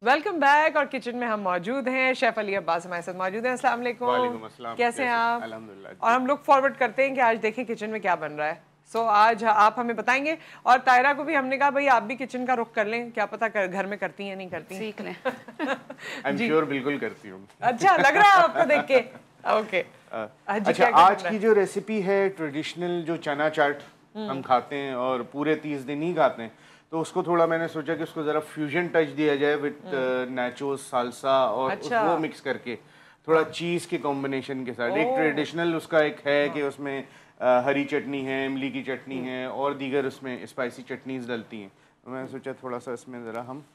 Welcome back. और kitchen में हम मौजूद हैं, शेफ अली अब्बास हमारे साथ मौजूद हैं। अस्सलाम वालेकुम। वालेकुम अस्सलाम। कैसे हैं आप? अल्हम्दुलिल्लाह। और हम लोग फॉरवर्ड करते हैं कि आज देखें किचन में क्या बन रहा है। आज आप हमें बताएंगे। और तायरा को भी हमने कहा भाई आप भी किचन का रुख कर लें, क्या पता घर में करती हैं नहीं करती, सीख लें। आई एम श्योर बिल्कुल करती हूँ। अच्छा लग रहा है आपको देख के। ओके। अच्छा, आज की जो रेसिपी है ट्रेडिशनल जो चना चाट हम खाते हैं और पूरे 30 दिन ही खाते हैं, तो उसको थोड़ा मैंने सोचा कि उसको ज़रा फ्यूजन टच दिया जाए विद नाचोस सालसा और अच्छा। वो मिक्स करके थोड़ा चीज़ के कॉम्बिनेशन के साथ एक ट्रेडिशनल उसका एक है कि उसमें हरी चटनी है, इमली की चटनी है और दीगर उसमें स्पाइसी चटनीज डलती हैं। तो मैंने सोचा थोड़ा सा इसमें ज़रा हम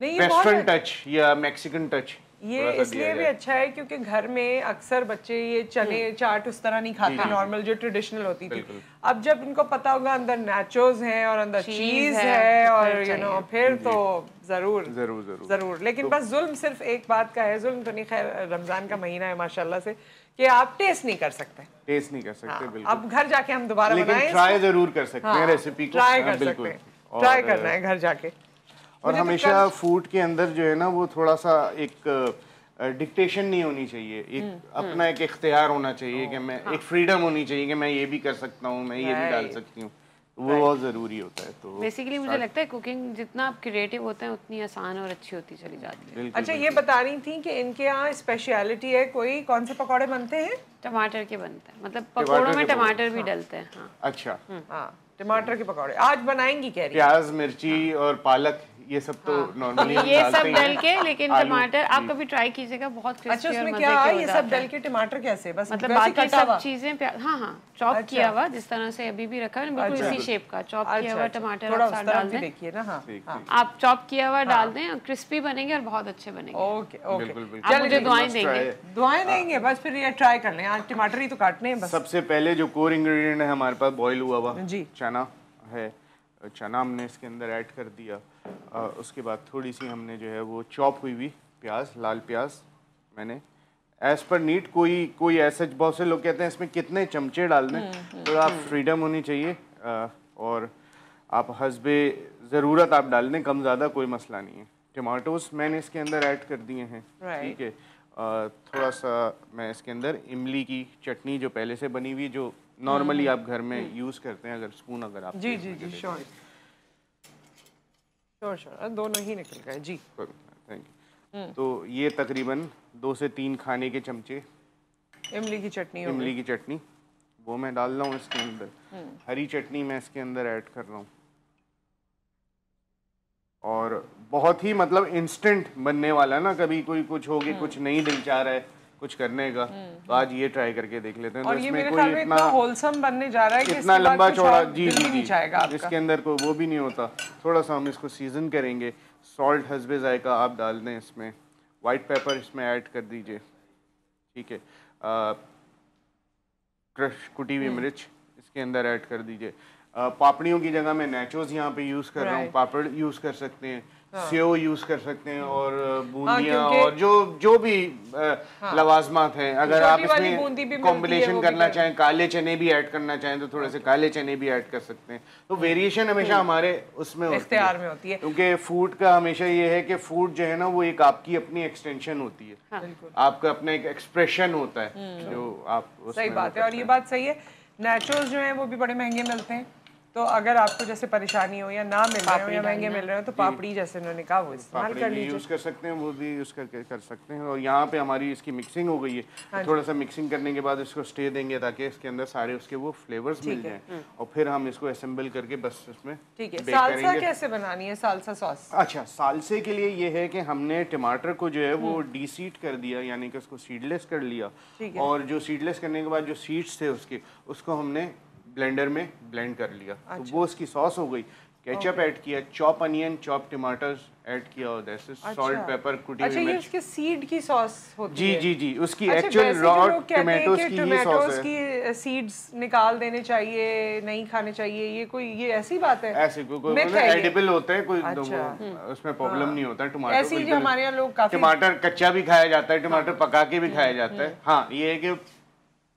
वेस्टर्न टच या मैक्सिकन टच ये इसलिए भी अच्छा है क्योंकि घर में अक्सर बच्चे ये चने चाट उस तरह नहीं खाते नॉर्मल जो ट्रेडिशनल होती थी। अब जब इनको पता होगा अंदर नाचोस हैं और अंदर चीज है और फिर तो जरूर जरूर जरूर जरूर। लेकिन बस जुल्म सिर्फ एक बात का है, जुल्म तो नहीं, खैर रमजान का महीना है माशाल्लाह से, कि आप टेस्ट नहीं कर सकते। टेस्ट नहीं कर सकते। हाँ, बिल्कुल। अब घर जाके हम दोबारा बनाएं, ट्राई जरूर कर सकते हैं रेसिपी को। ट्राई कर सकते हैं, ट्राई करना है घर जाके। और हमेशा फूड के अंदर जो है ना वो थोड़ा सा एक डिक्टेशन नहीं होनी चाहिए, एक अपना एक इख्तियार होना चाहिए कि मैं एक फ्रीडम होनी चाहिए कि मैं ये भी कर सकता हूँ, मैं ये भी डाल सकती हूँ, वो बहुत ज़रूरी होता है। तो बेसिकली मुझे लगता है कुकिंग जितना आप क्रिएटिव होते हैं उतनी आसान और अच्छी होती चली जाती है। अच्छा, ये बता रही थी कि इनके यहाँ स्पेशलिटी है कोई, कौन से पकौड़े बनते हैं? टमाटर के बनते हैं, मतलब पकौड़ों में टमाटर भी डलते हैं। हाँ। अच्छा। हाँ, टमाटर के पकौड़े आज बनाएंगी कह रही। प्याज, मिर्ची और पालक ये सब तो नॉर्मली ये सब डल के, लेकिन टमाटर आप कभी ट्राई कीजिएगा, बहुत अच्छा क्रिस्पी और उसमें मजे क्या के है? ये सब डल के टमाटर कैसे? बस मतलब बाकी सब चीजें हाँ हाँ चॉप किया हुआ, जिस तरह से अभी भी रखा है बिल्कुल इसी शेप का चॉप किया हुआ टमाटर आप डाल दें। देखिए ना, हाँ आप चॉप किया हुआ डाल दें, क्रिस्पी बनेंगे और बहुत अच्छे बनेंगे। ओके ओके, आप मुझे दुआएं देंगे। दुआएं देंगे, बस फिर ये ट्राई कर लें। आज टमाटर ही तो काटने हैं बस। सबसे पहले जो कोर इंग्रेडिएंट है हमारे पास बॉईल हुआ हुआ जी चना है, चना हमने इसके अंदर ऐड कर दिया। उसके बाद थोड़ी सी हमने जो है वो चॉप हुई हुई प्याज, लाल प्याज मैंने एज पर नीड, कोई ऐसा, बहुत से लोग कहते हैं इसमें कितने चमचे डाल दें, तो आप फ्रीडम होनी चाहिए और आप हस्बे ज़रूरत आप डाल दें, कम ज़्यादा कोई मसला नहीं है। टमाटोस मैंने इसके अंदर ऐड कर दिए हैं, ठीक है। थोड़ा सा मैं इसके अंदर इमली की चटनी जो पहले से बनी हुई, जो नॉर्मली आप घर में यूज़ करते हैं, अगर स्पून अगर आप जी जी जी श्योर श्योर श्योर, दोनों ही निकल गए जी, थैंक यू। तो ये तकरीबन 2 से 3 खाने के चमचे इमली की चटनी इमली की चटनी वो मैं डाल रहा हूँ इसके अंदर। हरी चटनी मैं इसके अंदर ऐड कर रहा हूँ और बहुत ही मतलब इंस्टेंट बनने वाला ना, कभी कोई कुछ हो गया, कुछ नहीं दिल चाह रहा है कुछ करने का, तो आज ये ट्राई करके देख लेते हैं। और तो ये इसमें मेरे कोई ख्याल में इतना होलसम बनने जा रहा है कि इतना लंबा चौड़ा जी जी जी जाएगा, इसके अंदर कोई वो भी नहीं होता। थोड़ा सा हम इसको सीजन करेंगे, सॉल्ट हस्बे जायका आप डाल दें इसमें, वाइट पेपर इसमें ऐड कर दीजिए, ठीक है। क्रश कुटी हुई मिर्च इसके अंदर ऐड कर दीजिए। पापड़ियों की जगह मैं नाचोस यहाँ पे यूज़ कर रहा हूँ, पापड़ यूज़ कर सकते हैं, सेव यूज़ कर सकते हैं और बूंदियाँ और जो भी लवाजमात हैं। अगर आप इसमें कॉम्बिनेशन करना चाहें, काले चने भी ऐड करना चाहें तो थोड़े से काले चने भी ऐड कर सकते हैं। तो वेरिएशन हमेशा हमारे उसमें इख्तियार में होती है, क्योंकि फूड का हमेशा ये है कि फूड जो है ना वो एक आपकी अपनी एक्सटेंशन होती है, आपका अपना एक एक्सप्रेशन होता है जो आप। सही बात है, और ये बात सही है। नेचुरल्स जो हैं वो भी बड़े महंगे मिलते हैं, तो अगर आपको जैसे परेशानी हो या ना मिल रहे हो या महंगे मिल रहे हो तो पापड़ी जैसे उन्होंने कहा वो इस्तेमाल कर लीजिए, यूज़ कर सकते हैं, वो भी यूज़ करके कर सकते हैं। और यहाँ पे हमारी इसकी मिक्सिंग हो गई है, तो थोड़ा सा मिक्सिंग करने के बाद इसको स्टे देंगे ताकि इसके अंदर सारे उसके वो फ्लेवर्स मिल जाएं और फिर हम इसको असेंबल करके बस इसमें ठीक है। सालसा कैसे बनानी है, सालसा सॉस? अच्छा, सालसे के लिए ये है कि हमने टमाटर को जो है वो डीसीड कर दिया, यानी कि उसको सीडलेस कर लिया, और जो सीडलेस करने के बाद जो सीड्स थे उसके, उसको हमने ब्लेंडर में ब्लेंड कर लिया। तो वो उसकी सॉस हो गई। केचप ऐड किया, चॉप अनियन, चॉप टमाटर्स ऐड किया और दैट्स इट, सॉल्ट पेपर, कुटी हुई मिर्च। ये उसके सीड की सॉस होती है? जी जी, उसकी एक्चुअल रॉ टमाटोस की ही सॉस है। की सीड्स निकाल देने चाहिए, नहीं खाने चाहिए, ये ऐसी बात है? ऐसे कोई एडिबल होता है, कोई उसमें प्रॉब्लम नहीं होता। टमाटर ऐसी जो हमारे यहाँ लोग काफी, टमाटर कच्चा भी खाया जाता है, टमाटर पका के भी खाया जाता है। हाँ, ये है कि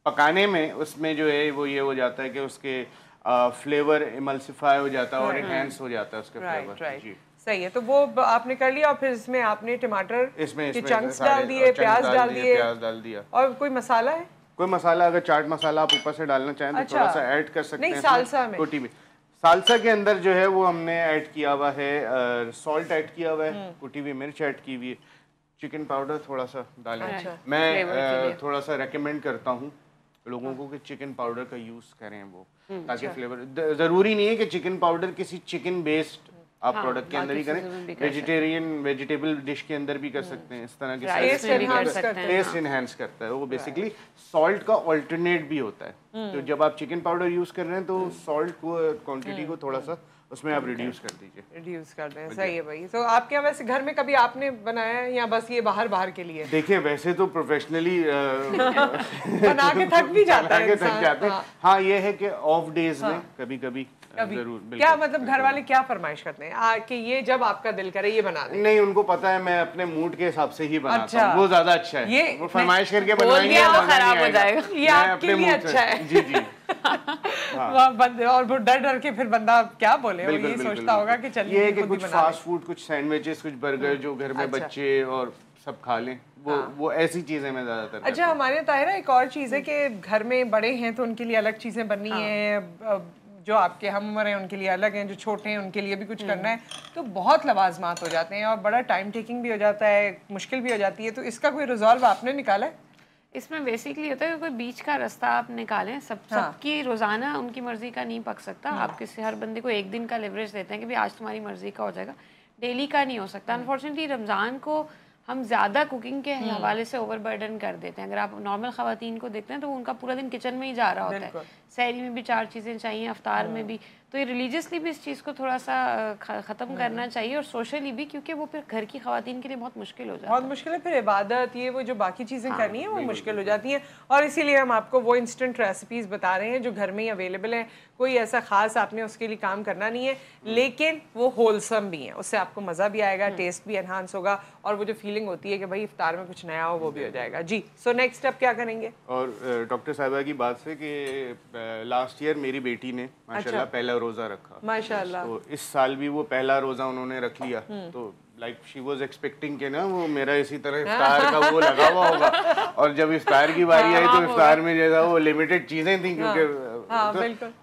पकाने में उसमें जो है वो ये हो जाता है कि उसके फ्लेवर इमल्सिफाई हो जाता है और एनहांस हो जाता है उसका फ्लेवर। राइट। सही है, तो वो आपने कर लिया और फिर इसमें आपने टमाटर इसमें के चंक्स डाल दिए, प्याज डाल दिया और कोई मसाला है? कोई मसाला अगर चाट मसाला आप ऊपर से डालना चाहें तो थोड़ा सा ऐड कर सकते हैं। नहीं, सालसा में कुटी में सालसा के अंदर जो है वो हमने ऐड किया हुआ है, सॉल्ट ऐड किया हुआ है, कुटी हुई मिर्च ऐड की हुई है, चिकन पाउडर थोड़ा सा डालें। मैं थोड़ा सा रेकमेंड करता हूँ लोगों को कि चिकन पाउडर का यूज करें वो, ताकि फ्लेवर, जरूरी नहीं है कि चिकन पाउडर किसी चिकन बेस्ड आप प्रोडक्ट के अंदर ही करें, वेजिटेरियन वेजिटेबल डिश के अंदर भी कर सकते हैं। इस तरह के टेस्ट इनहेंस करता है वो, बेसिकली सॉल्ट का ऑल्टरनेट भी होता है। तो जब आप चिकन पाउडर यूज कर रहे हैं तो सॉल्ट को क्वांटिटी को थोड़ा सा उसमें आप रिड्यूस कर दीजिए। रिड्यूस कर दें, सही है भाई। तो आपके यहाँ वैसे घर में कभी आपने बनाया है या बस ये बाहर के लिए? देखिए वैसे तो प्रोफेशनली बना के थक भी जाता है इंसान। हाँ ये है कि ऑफ डेज में कभी कभी जरूर। क्या मतलब घर वाले क्या फरमाइश करते हैं कि ये जब आपका दिल करे ये बना दे? नहीं, उनको पता है मैं अपने मूड के हिसाब से ही बनाता हूँ, वो ज्यादा अच्छा है। ये वो फरमाइश करके बनवाएंगे तो खराब हो जाएगा। ये आपके लिए अच्छा है। जी जी। और वो डर के फिर बंदा क्या बोले, वो ये सोचता होगा कि चलिए ये कि कुछ फास्ट फूड, कुछ सैंडविचेस, कुछ बर्गर जो घर में बच्चे और सब खा लें, वो ऐसी चीजें मैं ज्यादातर। अच्छा, हमारे ताहिरा एक और चीज है कि घर में बड़े हैं तो उनके लिए अलग चीजें बननी है, जो आपके हम उम्र हैं उनके लिए अलग हैं, जो छोटे हैं उनके लिए भी कुछ करना है, तो बहुत लवाजमात हो जाते हैं और बड़ा टाइम टेकिंग भी हो जाता है, मुश्किल भी हो जाती है। तो इसका कोई रिजॉल्व आपने निकाला है? इसमें बेसिकली होता है कि कोई बीच का रास्ता आप निकालें। सबकी रोजाना उनकी मर्जी का नहीं पक सकता। आप किसी हर बंदे को एक दिन का लेवरेज देते हैं कि भाई आज तुम्हारी मर्जी का हो जाएगा, डेली का नहीं हो सकता। अनफॉर्चुनेटली रमज़ान को हम ज़्यादा कुकिंग के हवाले से ओवरबर्डन कर देते हैं। अगर आप नॉर्मल ख़वातीन को देखते हैं तो उनका पूरा दिन किचन में ही जा रहा होता है, सहरी में भी 4 चीज़ें चाहिए, अफ्तार में भी। तो ये रिलीजियसली भी इस चीज़ को थोड़ा सा ख़त्म करना चाहिए और सोशली भी, क्योंकि वो फिर घर की ख़वातीन के लिए बहुत मुश्किल हो जाता है। बहुत मुश्किल है, फिर इबादत ये वो जो बाकी चीज़ें करनी है वो मुश्किल हो जाती हैं। और इसीलिए हम आपको वो इंस्टेंट रेसिपीज़ बता रहे हैं जो घर में ही अवेलेबल हैं। कोई ऐसा ख़ास आपने उसके लिए काम करना नहीं है, लेकिन वो होलसम भी हैं, उससे आपको मज़ा भी आएगा, टेस्ट भी एनहांस होगा और वो जो फीलिंग होती है कि भाई इफ्तार में कुछ नया हो वो भी हो जाएगा। जी, सो नेक्स्ट स्टेप क्या करेंगे? और डॉक्टर साहिबा की बात से कि लास्ट ईयर मेरी बेटी ने माशाल्लाह पहला रोज़ा रखा, माशाल्लाह। तो इस साल भी वो पहला रोज़ा उन्होंने रख लिया। तो लाइक शी वाज एक्सपेक्टिंग कि ना वो मेरा इसी तरह इफ्तार का वो लगा हुआ होगा, और जब इफ्तार की बारी आई तो इफ्तार में जैसा वो लिमिटेड चीज़ें थी क्योंकि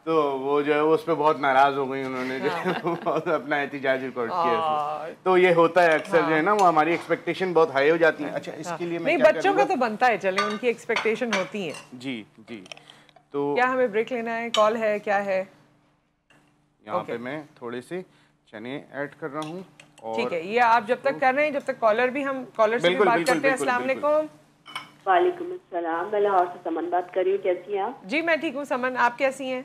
तो वो जो है वो उस पर बहुत नाराज़ हो गई, उन्होंने जो है अपना एहतिजाज रिकॉर्ड किया। तो ये होता है अक्सर जो है ना, वो हमारी एक्सपेक्टेशन बहुत हाई हो जाती है। अच्छा, इसके लिए मैं नहीं, बच्चों का तो बनता है, चले उनकी एक्सपेक्टेशन होती है। जी जी। तो क्या हमें ब्रेक लेना है, कॉल है, क्या है? यहाँ पे मैं थोड़े से चने ऐड कर रहा हूँ। ठीक है, ये आप जब तक कर रहे हैं, जब तक कॉलर भी हम कॉलर से भी बात करते हैं। अस्सलाम वालेकुम। वालेकुम अस्सलाम, मैं लाहौर से समन बात कर रही हूँ। कैसी हैं आप? जी मैं ठीक हूँ समन, आप कैसी हैं?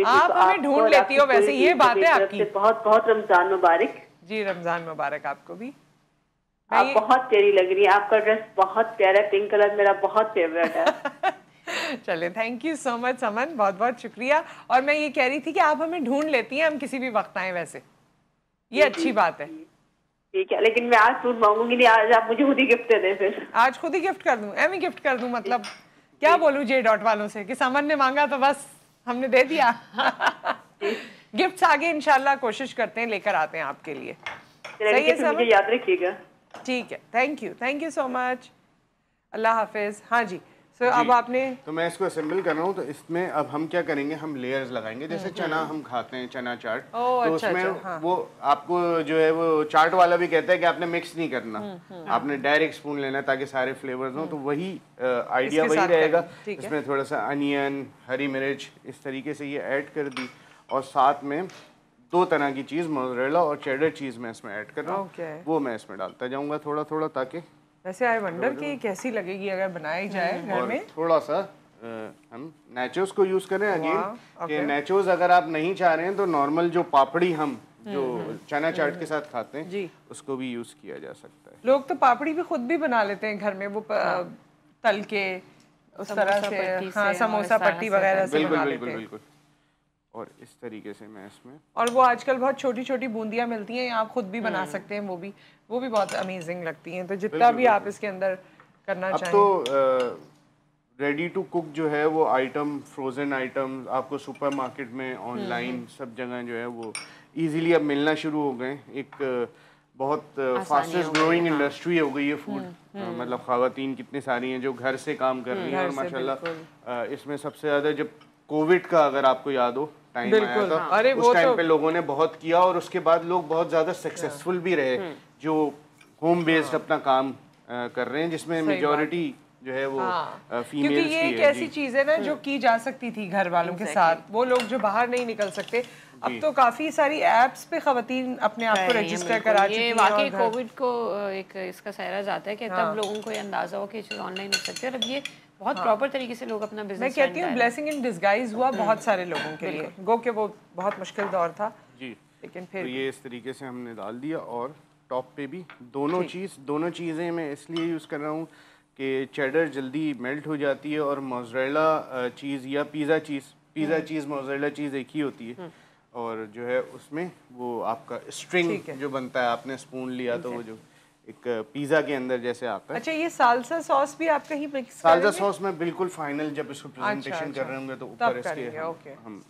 आप हमें ढूंढ लेती हो वैसे, ये बात है आपकी। बहुत बहुत रमजान मुबारक। जी रमजान मुबारक आपको भी। आप बहुत प्यारी लग रही है, आपका ड्रेस बहुत प्यारा है, पिंक कलर मेरा बहुत फेवरेट है। चले, थैंक यू सो मच समन, बहुत बहुत शुक्रिया। और मैं ये कह रही थी कि आप हमें ढूंढ लेती हैं, हम किसी भी वक्त आए वैसे, ये अच्छी बात है। ठीक है, लेकिन मैं आज सूट मांगूंगी नहीं, आज आप मुझे खुद ही गिफ्ट दे दें। फिर आज खुद ही गिफ्ट कर दूं, एम ही गिफ्ट कर दूं, मतलब क्या बोलूं जे डॉट वालों से कि समन ने मांगा तो बस हमने दे दिया। गिफ्ट्स आगे इंशाल्लाह कोशिश करते हैं, लेकर आते हैं आपके लिए। सही है, मुझे याद रखिएगा। ठीक है, थैंक यू सो मच, अल्लाह हाफिज। हाँ जी, अब आपने तो मैं इसको असेंबल कर रहा हूँ। तो इसमें अब हम क्या करेंगे, हम लेयर्स लगाएंगे। जैसे चना हम खाते हैं, चना चाट, तो उसमें वो आपको जो है वो चाट वाला भी कहता है कि आपने मिक्स नहीं करना, आपने डायरेक्ट स्पून लेना ताकि सारे फ्लेवर्स हों। तो वही आइडिया वही रहेगा। इसमें थोड़ा सा अनियन, हरी मिर्च इस तरीके से ये ऐड कर दी, और साथ में 2 तरह की चीज़, मोज़रेला और चेडर चीज़ मैं इसमें ऐड कर रहा हूँ। वो मैं इसमें डालता जाऊँगा थोड़ा थोड़ा, ताकि वैसे आई वंडर कि कैसी लगेगी अगर बनाई जाए घर में। थोड़ा सा हम नेचोस को यूज करें अगेन, कि नेचोस अगर आप नहीं चाह रहे हैं तो नॉर्मल जो पापड़ी हम जो चना चाट के साथ खाते हैं जी, उसको भी यूज किया जा सकता है। लोग तो पापड़ी भी खुद भी बना लेते हैं घर में, वो तल के उस तरह से, हाँ समोसा पट्टी वगैरह से बना लेते हैं। बिल्कुल। और इस तरीके से मैं इसमें, और वो आजकल बहुत छोटी छोटी बूंदियाँ मिलती हैं, आप खुद भी बना सकते हैं, वो भी बहुत अमेजिंग लगती हैं। तो जितना भी आप इसके अंदर करना चाहें। तो रेडी टू कुक जो है वो आइटम, फ्रोजन आइटम आपको सुपरमार्केट में, ऑनलाइन सब जगह जो है वो इजीली अब मिलना शुरू हो गए। एक बहुत फास्टेस्ट ग्रोइंग इंडस्ट्री हो गई है फूड। मतलब ख़वातीन कितनी सारी हैं जो घर से काम कर रही हैं, और माशाल्लाह इसमें सबसे ज़्यादा जब कोविड का अगर आपको याद हो टाइम आया था, अरे उस टाइम पे लोगों ने बहुत किया, और उसके बाद लोग बहुत ज़्यादा सक्सेसफुल भी रहे जो होम बेस्ड अपना काम कर रहे हैं, जिसमें मेजॉरिटी जो है वो फीमेल्स क्योंकि ये एक ऐसी चीज है ना जो की जा सकती थी घर वालों के साथ, वो लोग जो बाहर नहीं निकल सकते। अब तो काफी सारी एप्स पे खवातीन अपने आप को रजिस्टर करा चुकी हैं। वाकई कोविड को एक इसका सहरा जाता है कि तब लोगों को ये अंदाजा हो कि चीज़ ऑनलाइन हो सकती है, और अब ये बहुत प्रॉपर तरीके से लोग अपना बिजनेस। मैं कहती हूँ ब्लेसिंग इन डिस्गाइज हुआ बहुत सारे लोगों के लिए, गो के वो बहुत मुश्किल दौर था जी, लेकिन फिर तो ये इस तरीके से हमने डाल दिया। और टॉप पे भी दोनों चीज़ें मैं इसलिए यूज़ कर रहा हूँ कि चेडर जल्दी मेल्ट हो जाती है, और मोज़रेला चीज़ या पिज़्ज़ा चीज़ मोज़रेला चीज़ एक ही होती है, और जो है उसमें वो आपका स्ट्रिंग जो बनता है, आपने स्पून लिया तो वो जो एक पिज़्ज़ा के अंदर जैसे आता है। अच्छा, ये साल्सा सॉस भी आप कहीं मिक्स साल्सा सॉस में बिल्कुल फाइनल जब इसको प्रेजेंटेशन कर रहे होंगे तो ऊपर इसके हम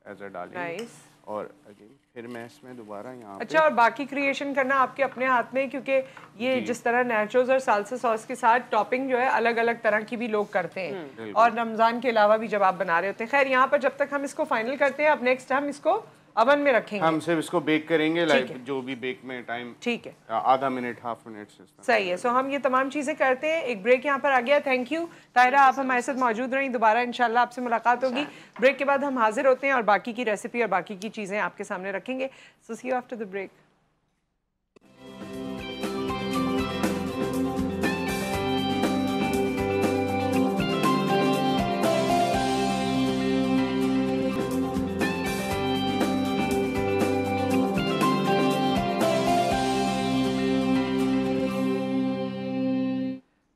एज अ डालेंगे, और अगेन फिर मैं इसमें दोबारा यहाँ अच्छा, और बाकी क्रिएशन करना आपके अपने हाथ में, क्योंकि ये जिस तरह नाचोस और साल्सा सॉस के साथ टॉपिंग जो है अलग अलग तरह की भी लोग करते हैं, और रमजान के अलावा भी जब आप बना रहे होते हैं। खैर, यहाँ पर जब तक हम इसको फाइनल करते हैं, अब नेक्स्ट हम इसको अवन में रखेंगे। हम सिर्फ इसको बेक करेंगे, लाइक जो भी बेक में टाइम, ठीक है, आधा मिनट, हाफ मिनट से सही है। सो हम ये तमाम चीज़ें करते हैं। एक ब्रेक यहाँ पर आ गया। थैंक यू तायरा, आप हमारे साथ मौजूद रहीं। दोबारा इंशाल्लाह आपसे मुलाकात होगी। ब्रेक के बाद हम हाजिर होते हैं और बाकी की रेसिपी और बाकी की चीज़ें आपके सामने रखेंगे। So see you after the break.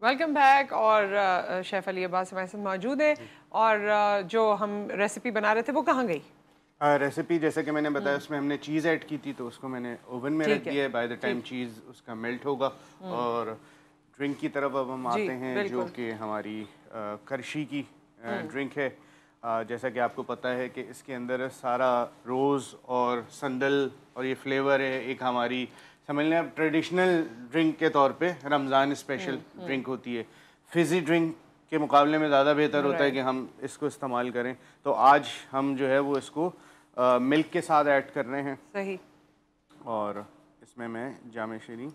Welcome back. और शेफ़ अली अब्बास हमारे साथ मौजूद है, और जो हम रेसिपी बना रहे थे वो कहाँ गई? रेसिपी जैसे कि मैंने बताया, उसमें हमने चीज़ ऐड की थी, तो उसको मैंने ओवन में रख दिया है। बाय द टाइम चीज़ उसका मेल्ट होगा। और ड्रिंक की तरफ अब हम आते हैं, जो कि हमारी करशी की ड्रिंक है। जैसा कि आपको पता है कि इसके अंदर सारा रोज़ और संदल और ये फ्लेवर है। एक हमारी समझ लें आप ट्रेडिशनल ड्रिंक के तौर पे रमज़ान स्पेशल ड्रिंक होती है। फिज़ी ड्रिंक के मुकाबले में ज़्यादा बेहतर होता है कि हम इसको इस्तेमाल करें। तो आज हम जो है वो इसको मिल्क के साथ ऐड कर रहे हैं। सही। और इसमें मैं जामे शीरी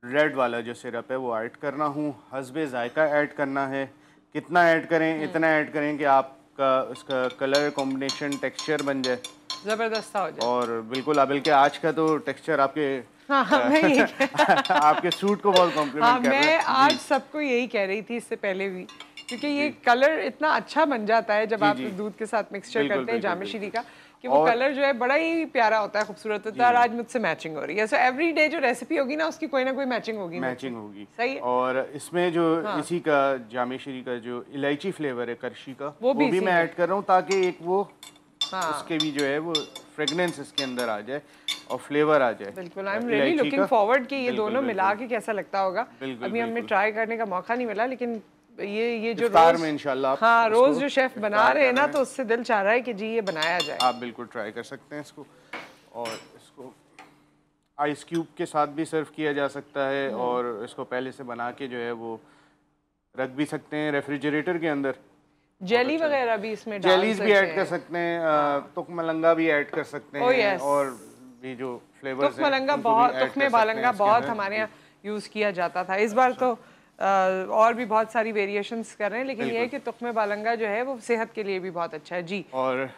रेड वाला जो सिरप है वो ऐड कर रहा हूँ। हस्बे जायका ऐड करना है। कितना ऐड करें? इतना ऐड करें कि आपका उसका कलर कॉम्बिनेशन टेक्सचर बन जाए, जबरदस्त हो जाए। और बिल्कुल बल्कि आज का तो टेक्सचर आपके आपके सूट को बहुत कॉम्प्लीमेंट कर रहा है। मैं आज सबको यही कह रही थी इससे पहले भी, क्योंकि ये कलर इतना अच्छा बन जाता है जब आप दूध के साथ मिक्सचर करते हैं जामे शीरी का, कि वो कलर जो है बड़ा ही प्यारा होता है, खूबसूरत होता है। और आज मुझसे मैचिंग हो रही है। सो एवरी डे जो रेसिपी होगी ना, उसकी कोई ना कोई मैचिंग होगी। सही है। और इसमें जो इसी का जामे शीरी का जो इलायची फ्लेवर है करशी का, वो भी मैं ऐड कर रहा हूँ, ताकि एक वो उसके भी जो है वो फ्रेगनेंस इसके अंदर आ जाए और फ्लेवर आ जाए। बिल्कुल, I am really looking forward कि ये दोनों मिला के कैसा लगता होगा। अभी हमने ट्राई करने का मौका नहीं मिला, लेकिन ये जो रोज में इंशाल्लाह रोज जो शेफ बना रहे हैं ना, तो उससे दिल चाह रहा है कि जी ये बनाया जाए। आप बिल्कुल ट्राई कर सकते हैं इसको। और इसको आइस क्यूब के साथ भी सर्व किया जा सकता है, और इसको पहले से बना के जो है वो रख भी सकते हैं रेफ्रिजरेटर के अंदर। जेली वगैरह भी इसमें जेलीज भी ऐड कर सकते हैं, तुकमलंगा भी ऐड कर सकते हैं, और भी जो फ्लेवर्स हैं तुकमे बहुत हमारे यहाँ यूज किया जाता था। इस बार तो और भी बहुत सारी वेरिएशंस कर रहे हैं, लेकिन ये है कि तुकमे बालंगा जो है वो सेहत के लिए भी बहुत अच्छा है। जी। और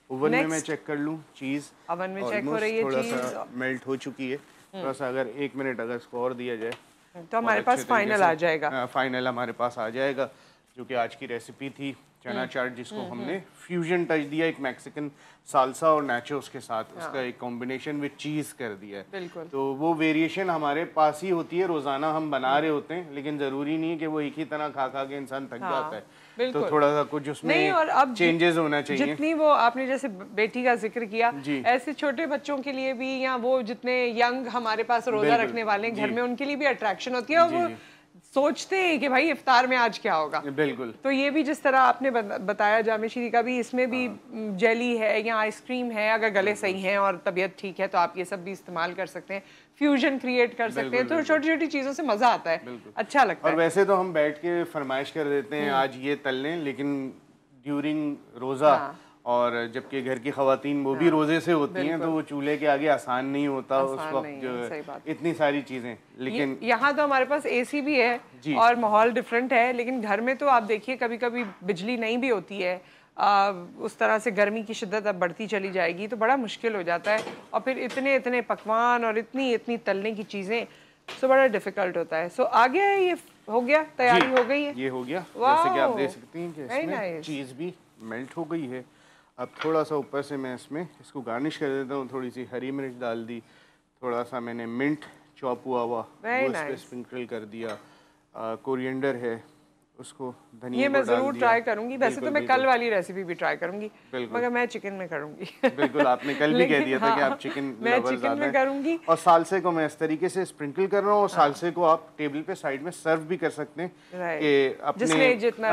ओवन में मैं चेक कर लूँ चीज़, ओवन में चेक हो रही है, थोड़ा सा मेल्ट हो चुकी है। थोड़ा सा अगर 1 मिनट अगर इसको और दिया जाए तो हमारे पास फाइनल आ जाएगा। फाइनल हमारे पास आ जाएगा, जो कि आज की रेसिपी थी चना चाट, जिसको हमने फ्यूजन टच दिया एक मैक्सिकन साल्सा और नाचोस के साथ। उसका एक कॉम्बिनेशन विद चीज़ कर दिया है। तो वो वेरिएशन हमारे पास ही होती है, रोज़ाना हम बना रहे होते हैं, लेकिन ज़रूरी नहीं है कि वो एक ही तरह खा खा के इंसान थक जाता है। तो थोड़ा सा कुछ उसमें और अब चेंजेस होना चाहिए। जितनी वो आपने जैसे बेटी का जिक्र किया, ऐसे छोटे बच्चों के लिए भी, या वो जितने यंग हमारे पास रोज़ा रखने वाले घर में, उनके लिए भी अट्रैक्शन होती है। और वो सोचते हैं कि भाई इफ्तार में आज क्या होगा। बिल्कुल। तो ये भी जिस तरह आपने बताया जामे शीरी का भी, इसमें भी जेली है या आइसक्रीम है, अगर गले सही हैं और तबीयत ठीक है तो आप ये सब भी इस्तेमाल कर सकते हैं, फ्यूजन क्रिएट कर सकते हैं। तो छोटी छोटी चीज़ों से मज़ा आता है, अच्छा लगता है। और वैसे तो हम बैठ के फरमाइश कर देते हैं आज ये तल लें, लेकिन ड्यूरिंग रोज़ा और जबकि घर की खवातीन वो भी रोजे से होती हैं, तो वो चूल्हे के आगे आसान नहीं होता उस वक्त जो इतनी सारी चीजें। लेकिन यहाँ तो हमारे पास एसी भी है और माहौल डिफरेंट है, लेकिन घर में तो आप देखिए कभी कभी बिजली नहीं भी होती है, उस तरह से गर्मी की शिद्दत अब बढ़ती चली जाएगी तो बड़ा मुश्किल हो जाता है, और फिर इतने इतने पकवान और इतनी इतनी तलने की चीज़ें, सो बड़ा डिफिकल्ट होता है। सो आ गया है, ये हो गया, तैयारी हो गई है, ये हो गया। जैसे कि आप देख सकती हैं कि इसमें चीज़ भी मेल्ट हो गई है। अब थोड़ा सा ऊपर से मैं इसको गार्निश कर देता हूँ, थोड़ी सी हरी मिर्च डाल दी, थोड़ा सा मैंने मिंट चॉप हुआ वो इस पे स्प्रिंकल कर दिया, कोरिएंडर है उसको, धनिया ये मैं जरूर ट्राई करूंगी। वैसे तो मैं कल वाली रेसिपी भी ट्राई करूंगी, मगर मैं चिकन में करूंगी। बिल्कुल, आपने कल भी कह दिया था कि आप चिकन में करूंगी। और सालसे को मैं इस तरीके से स्प्रिंकल कर रहा हूँ, और सालसे को आप टेबल पे साइड में सर्व भी कर सकते हैं कि अपने जितना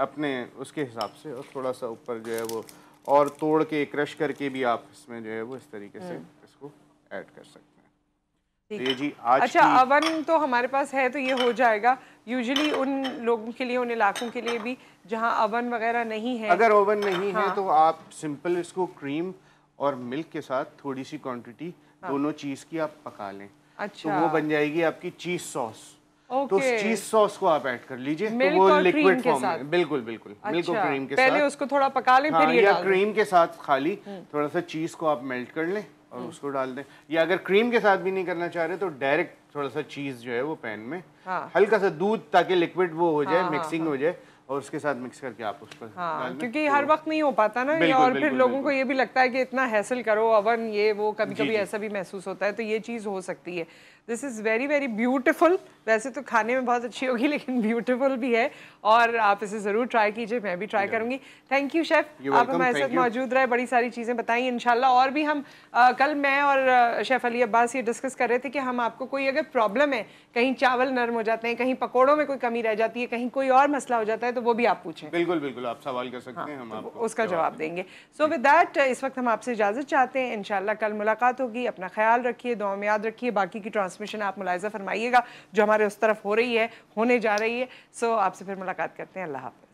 अपने उसके हिसाब से, और थोड़ा सा ऊपर जो है वो और तोड़ के क्रश करके भी आप इसमें जो है वो इस तरीके से इसको ऐड कर सकते हैं। ये जी आज अच्छा, अवन तो हमारे पास है तो ये हो जाएगा। यूजुअली उन लोगों के लिए, उन इलाकों के लिए भी जहाँ अवन वगैरह नहीं है, अगर ओवन नहीं है तो आप सिंपल इसको क्रीम और मिल्क के साथ थोड़ी सी क्वांटिटी दोनों चीज की आप पका लें। अच्छा, तो वो बन जाएगी आपकी चीज सॉस। तो उस चीज सॉस को आप ऐड कर लीजिए, तो वो लिक्विड फॉर्म में। बिल्कुल बिल्कुल। मिल्क और क्रीम के साथ पहले उसको थोड़ा पका लें, फिर ये या क्रीम के साथ खाली थोड़ा सा चीज को आप मेल्ट कर लें और उसको डाल दें, या अगर क्रीम के साथ भी नहीं करना चाह रहे तो डायरेक्ट थोड़ा सा चीज जो है वो पैन में हल्का सा दूध, ताकि लिक्विड वो हो जाए, मिक्सिंग हो जाए, और उसके साथ मिक्स करके आप उस पर क्योंकि हर वक्त नहीं हो पाता ना ये, और फिर लोगों को ये भी लगता है कि इतना हैसल करो, अवन ये वो, कभी कभी ऐसा भी महसूस होता है, तो ये चीज़ हो सकती है। This is very very beautiful. वैसे तो खाने में बहुत अच्छी होगी, लेकिन ब्यूटिफुल भी है, और आप इसे ज़रूर ट्राई कीजिए, मैं भी ट्राई करूँगी। थैंक यू शेफ़, आप हमारे साथ मौजूद रहे, बड़ी सारी चीज़ें बताई इंशाल्लाह। और भी हम कल मैं और शेफ़ अली अब्बास ये डिस्कस कर रहे थे कि हम आपको कोई अगर प्रॉब्लम है, कहीं चावल नरम हो जाते हैं, कहीं पकौड़ों में कोई कमी रह जाती है, कहीं कोई और मसला हो जाता है, तो वो भी आप पूछें। बिल्कुल बिल्कुल, आप सवाल कर सकते हैं, हम आपको उसका जवाब देंगे। सो विद दैट इस वक्त हम आपसे इजाज़त चाहते हैं, इंशाल्लाह कल मुलाकात होगी। अपना ख्याल रखिए, दुआ में याद रखिए। बाकी की ट्रांसमिशन आप मुलाहिज़ा फरमाइएगा जो हमारे उस तरफ हो रही है, होने जा रही है। सो आपसे फिर मुलाकात करते हैं। अल्लाह हाफ़िज़।